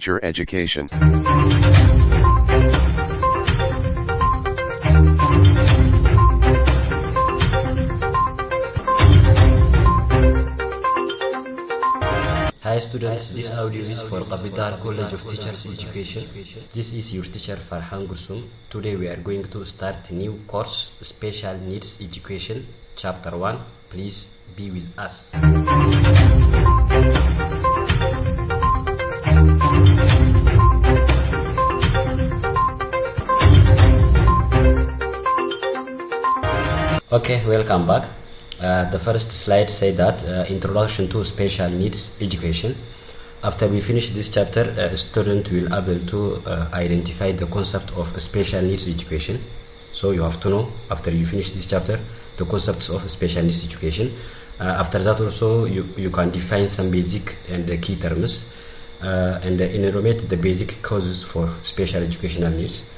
Teacher education. Hi students, this audio is for Qabitar College of Teachers Education. This is your teacher Farhan Gursum. Today we are going to start a new course, Special Needs Education, Chapter 1. Please be with us. Okay, welcome back. The first slide said that Introduction to Special Needs Education. After we finish this chapter, a student will able to identify the concept of special needs education. So you have to know, after you finish this chapter, the concepts of special needs education. After that also, you can define some basic and key terms and enumerate the basic causes for special educational needs,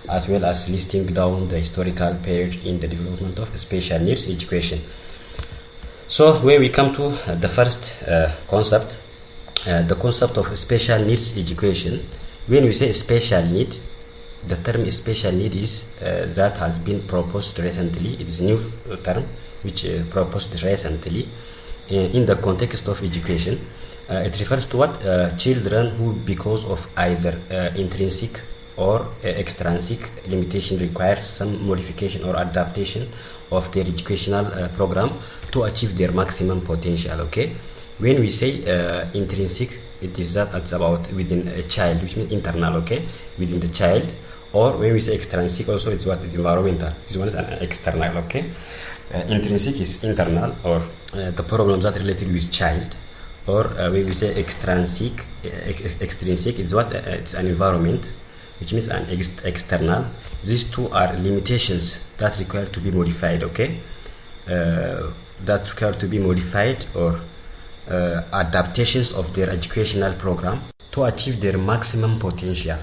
as well as listing down the historical period in the development of special needs education. So when we come to the first concept, the concept of special needs education, when we say special need, the term special need is that has been proposed recently. It is a new term which proposed recently in the context of education. It refers to what children who, because of either intrinsic or extrinsic limitation, require some modification or adaptation of their educational program to achieve their maximum potential. Okay, when we say intrinsic, it is that it's about within a child, which means internal. Okay, within the child. Or when we say extrinsic, also it's what is environmental. This one is an external. Okay, intrinsic is internal, or the problems that related with child. Or when we say extrinsic, it's what it's an environment, which means an external. These two are limitations that require to be modified. Okay, that require to be modified, or adaptations of their educational program to achieve their maximum potential.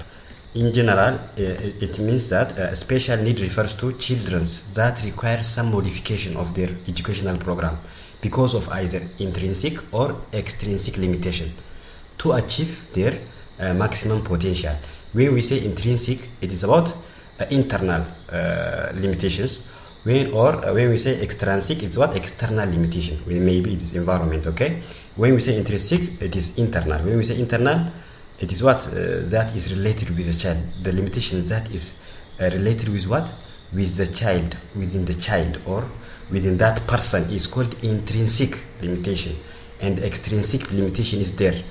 In general, it means that special need refers to children that require some modification of their educational program because of either intrinsic or extrinsic limitation to achieve their maximum potential. When we say intrinsic, it is about internal limitations. When we say extrinsic, it's what external limitation. Well, maybe it is environment. Okay. When we say intrinsic, it is internal. When we say internal, it is what that is related with the child. The limitation that is related with what? With the child, within the child, or within that person is called intrinsic limitation, and extrinsic limitation is there.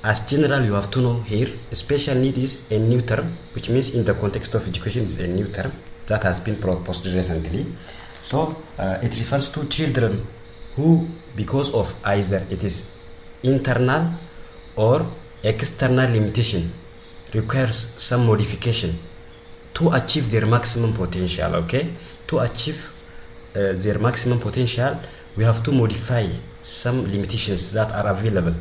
As general, you have to know here, special need is a new term, which means in the context of education is a new term that has been proposed recently. So it refers to children who, because of either it is internal or external limitation, requires some modification to achieve their maximum potential. Okay, to achieve their maximum potential, we have to modify some limitations that are available.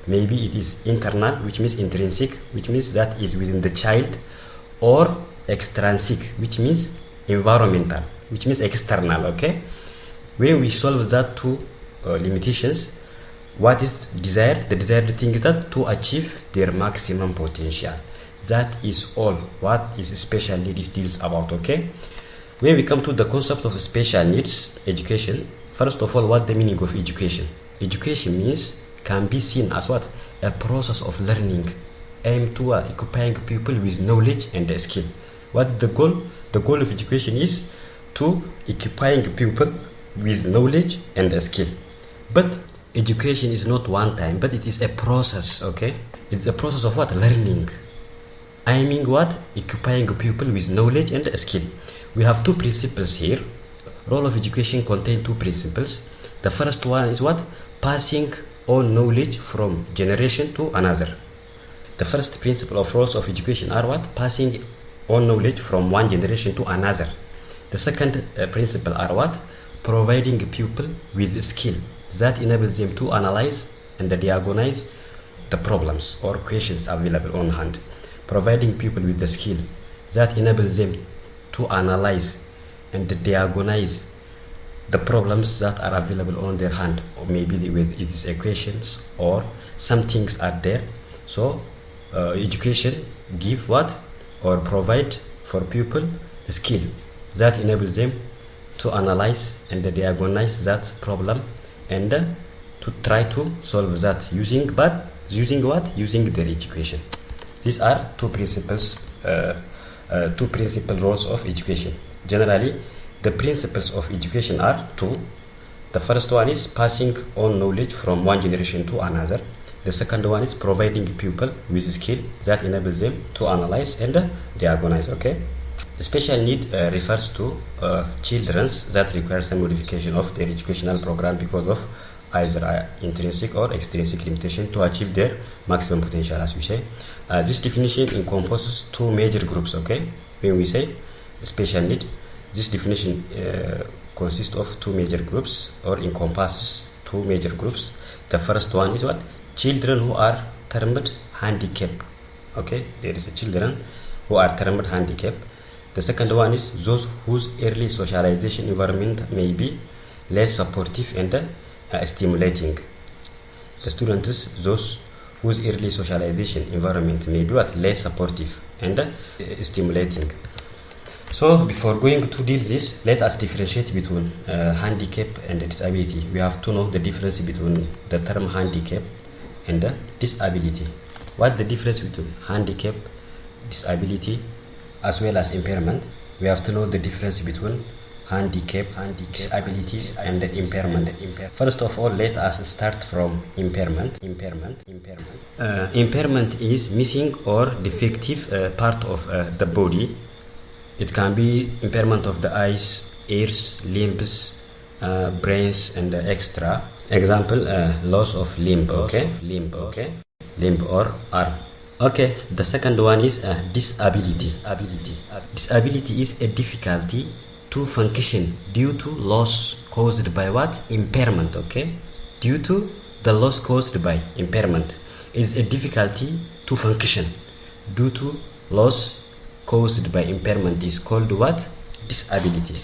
Maybe it is internal, which means intrinsic, which means that is within the child, or extrinsic, which means environmental, which means external. Okay, when we solve that two limitations, what is desired? The desired thing is that to achieve their maximum potential. That is all what is special needs deals about. Okay, when we come to the concept of special needs education, first of all, what the meaning of education? Education means, can be seen as what? A process of learning aimed to equipping people with knowledge and skill. What is the goal? The goal of education is to equipping people with knowledge and skill. But education is not one time, but it is a process. Okay, it's a process of what? Learning. I mean what? Equipping people with knowledge and skill. We have two principles here. Role of education contains two principles. The first one is what? Passing on knowledge from generation to another. The first principle of roles of education are what? Passing on knowledge from one generation to another. The second principle are what? Providing people with skill that enables them to analyze and diagnose the problems or questions available on hand. Providing people with the skill that enables them to analyze and diagnose the problems that are available on their hand, or maybe with its equations or some things are there. So education give what or provide for people a skill that enables them to analyze and diagnose that problem and to try to solve that using what? Using their education. These are two principles roles of education. Generally, the principles of education are two. The first one is passing on knowledge from one generation to another. The second one is providing people with a skill that enables them to analyze and diagnose. Okay. Special need refers to children that require some modification of their educational program because of either intrinsic or extrinsic limitation to achieve their maximum potential, as we say. This definition encompasses two major groups. Okay, when we say special need, this definition consists of two major groups or encompasses two major groups. The first one is what? Children who are termed handicapped. Okay, there is a children who are termed handicapped. The second one is those whose early socialization environment may be less supportive and stimulating. The students, those whose early socialization environment may be what? Less supportive and stimulating. So before going to deal this, let us differentiate between handicap and disability. We have to know the difference between the term handicap and disability. What the difference between handicap, disability, as well as impairment? We have to know the difference between handicap, disabilities, and impairment. First of all, let us start from impairment. Impairment is missing or defective part of the body. It can be impairment of the eyes, ears, limbs, brains, and extra. Example: loss of limb. Limb or arm. Okay, the second one is disability. Disability is a difficulty to function due to loss caused by what? Impairment. Okay, due to the loss caused by impairment, it is a difficulty to function due to loss caused by impairment is called what? Disability.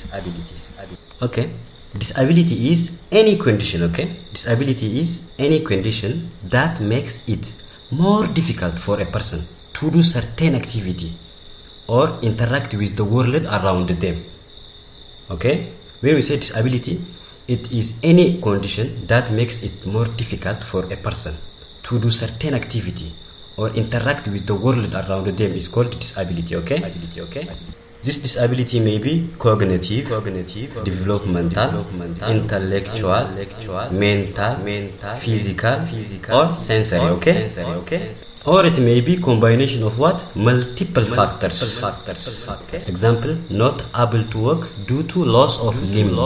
Okay, disability is any condition. Okay, disability is any condition that makes it more difficult for a person to do certain activity or interact with the world around them. Okay, when we say disability, it is any condition that makes it more difficult for a person to do certain activity or interact with the world around them is called disability. Okay. This disability may be cognitive, developmental, intellectual, mental, physical, or sensory. Okay. Or it may be combination of what? Multiple factors. Example: not able to walk due to loss of limb.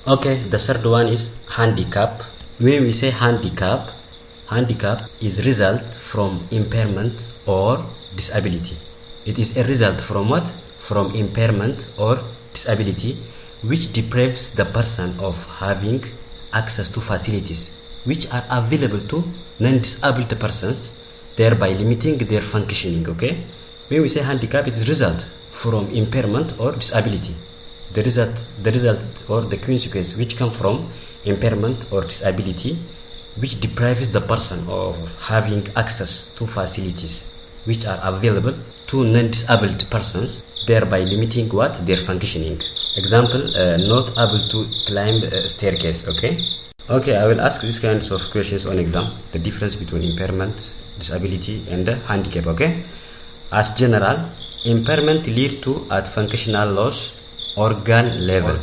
Okay, the third one is handicap. When we say handicap is result from impairment or disability. It is a result from what? From impairment or disability, which deprives the person of having access to facilities which are available to non-disabled persons, thereby limiting their functioning. Okay, when we say handicap, it is result from impairment or disability. The result or the consequence which come from impairment or disability, which deprives the person of having access to facilities which are available to non-disabled persons, thereby limiting what? Their functioning. Example: not able to climb a staircase. Okay, I will ask these kinds of questions on exam. The difference between impairment, disability, and handicap. Okay, as general, impairment lead to at functional loss, organ level.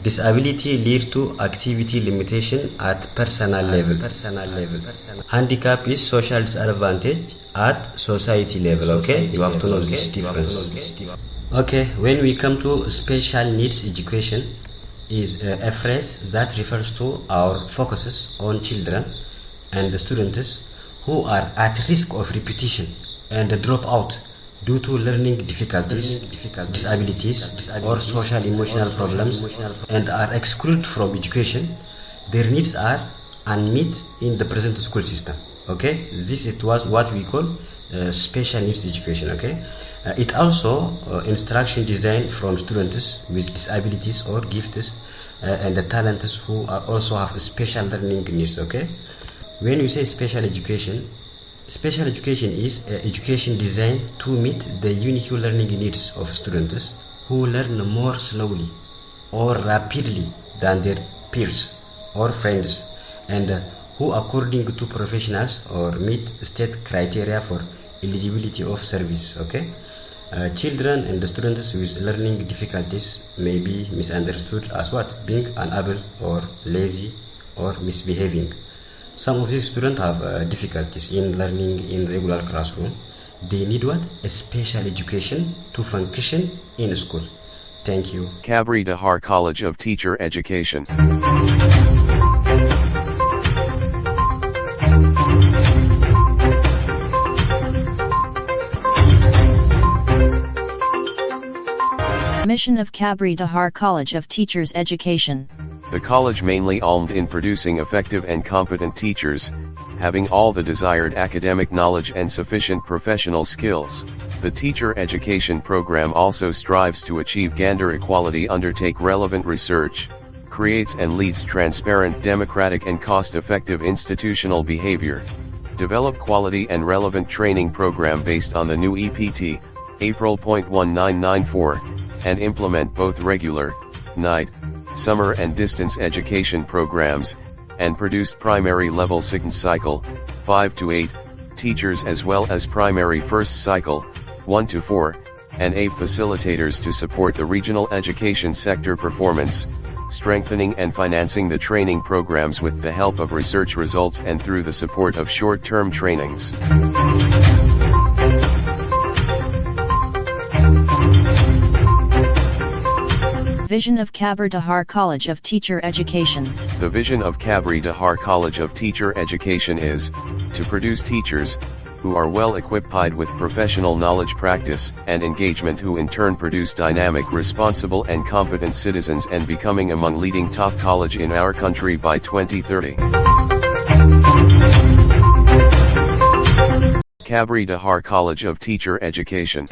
Disability lead to activity limitation at personal level. Handicap is social disadvantage at society level. Okay, you have to know this difference. Okay, when we come to special needs education, is a phrase that refers to our focuses on children and students who are at risk of repetition and drop out due to learning difficulties, disabilities, or social emotional problems, and are excluded from education. Their needs are unmet in the present school system. Okay, this it was what we call special needs education. Okay, it also instruction designed from students with disabilities or gifts and the talents who are also have special learning needs. Okay, When you say special education is education designed to meet the unique learning needs of students who learn more slowly or rapidly than their peers or friends, and who according to professionals or meet state criteria for eligibility of service. Okay. Children and the students with learning difficulties may be misunderstood as what? Being unable or lazy or misbehaving. Some of these students have difficulties in learning in regular classroom. They need what? A special education to function in school. Thank you. Kabri Dahar College of Teacher Education. Mission of Kabri Dahar College of Teachers Education. The college mainly aimed in producing effective and competent teachers, having all the desired academic knowledge and sufficient professional skills. The teacher education program also strives to achieve gender equality, undertake relevant research, creates and leads transparent, democratic and cost-effective institutional behavior, develop quality and relevant training program based on the new EPT, April.1994, and implement both regular, night, summer and distance education programs, and produced primary level second cycle, 5 to 8, teachers as well as primary first cycle, 1 to 4, and 8 facilitators to support the regional education sector performance, strengthening and financing the training programs with the help of research results and through the support of short-term trainings. Vision of Kabri Dahar College of Teacher Educations. The vision of Kabri Dahar College of Teacher Education is to produce teachers who are well equipped with professional knowledge, practice, and engagement, who in turn produce dynamic, responsible and competent citizens and becoming among leading top college in our country by 2030. Kabri Dahar College of Teacher Education.